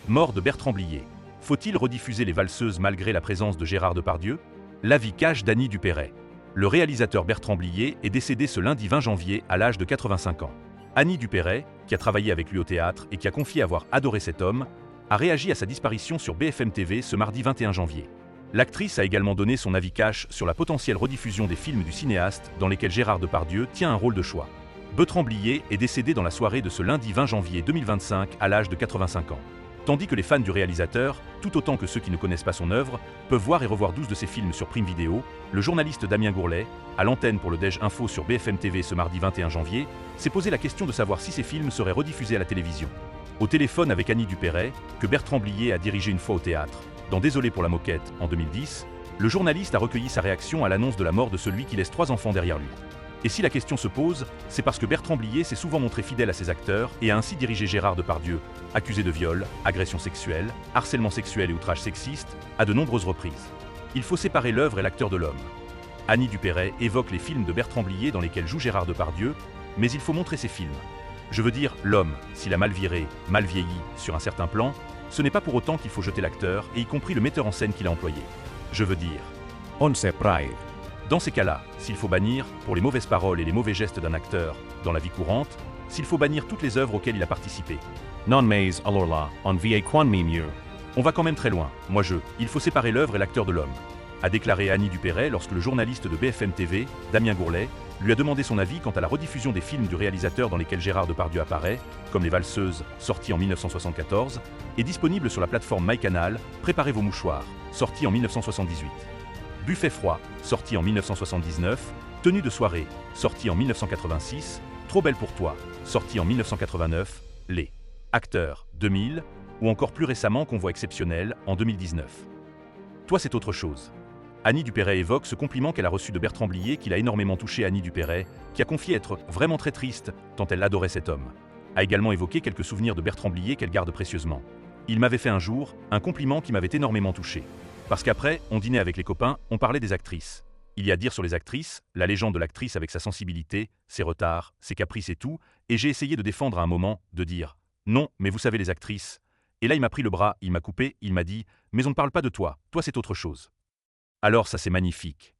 Mort de Bertrand Blier. Faut-il rediffuser les valseuses malgré la présence de Gérard Depardieu? L'avis cash d'Annie Dupéret. Le réalisateur Bertrand Blier est décédé ce lundi 20 janvier à l'âge de 85 ans. Annie Dupéret, qui a travaillé avec lui au théâtre et qui a confié avoir adoré cet homme, a réagi à sa disparition sur BFM TV ce mardi 21 janvier. L'actrice a également donné son avis cash sur la potentielle rediffusion des films du cinéaste dans lesquels Gérard Depardieu tient un rôle de choix. Bertrand Blier est décédé dans la soirée de ce lundi 20 janvier 2025 à l'âge de 85 ans. Tandis que les fans du réalisateur, tout autant que ceux qui ne connaissent pas son œuvre, peuvent voir et revoir 12 de ses films sur Prime Video, le journaliste Damien Gourlet, à l'antenne pour le Déj Info sur BFM TV ce mardi 21 janvier, s'est posé la question de savoir si ces films seraient rediffusés à la télévision. Au téléphone avec Annie Dupéret, que Bertrand Blier a dirigé une fois au théâtre, dans Désolé pour la moquette, en 2010, le journaliste a recueilli sa réaction à l'annonce de la mort de celui qui laisse 3 enfants derrière lui. Et si la question se pose, c'est parce que Bertrand Blier s'est souvent montré fidèle à ses acteurs et a ainsi dirigé Gérard Depardieu, accusé de viol, agression sexuelle, harcèlement sexuel et outrage sexiste, à de nombreuses reprises. Il faut séparer l'œuvre et l'acteur de l'homme. Annie Dupéret évoque les films de Bertrand Blier dans lesquels joue Gérard Depardieu, mais il faut montrer ces films. Je veux dire, l'homme, s'il a mal viré, mal vieilli, sur un certain plan, ce n'est pas pour autant qu'il faut jeter l'acteur, et y compris le metteur en scène qu'il a employé. Je veux dire. On se pride. Dans ces cas-là, s'il faut bannir, pour les mauvaises paroles et les mauvais gestes d'un acteur, dans la vie courante, s'il faut bannir toutes les œuvres auxquelles il a participé. Non mais alors là, on vit quoi de mieux. On va quand même très loin, il faut séparer l'œuvre et l'acteur de l'homme, a déclaré Annie Dupéret lorsque le journaliste de BFM TV, Damien Gourlet, lui a demandé son avis quant à la rediffusion des films du réalisateur dans lesquels Gérard Depardieu apparaît, comme Les Valseuses, sorti en 1974, et disponible sur la plateforme MyCanal, Préparez vos mouchoirs, sorti en 1978. Buffet froid, sorti en 1979, Tenue de soirée, sorti en 1986, Trop belle pour toi, sorti en 1989, Les Acteurs, 2000, ou encore plus récemment Convoi exceptionnel, en 2019. Toi c'est autre chose. Annie Dupéret évoque ce compliment qu'elle a reçu de Bertrand Blier qui l'a énormément touché. Annie Dupéret, qui a confié être vraiment très triste, tant elle adorait cet homme, a également évoqué quelques souvenirs de Bertrand Blier qu'elle garde précieusement. Il m'avait fait un jour un compliment qui m'avait énormément touché. Parce qu'après, on dînait avec les copains, on parlait des actrices. Il y a à dire sur les actrices, la légende de l'actrice avec sa sensibilité, ses retards, ses caprices et tout, et j'ai essayé de défendre à un moment, de dire « Non, mais vous savez les actrices ». Et là il m'a pris le bras, il m'a coupé, il m'a dit « Mais on ne parle pas de toi, toi c'est autre chose ». Alors ça c'est magnifique.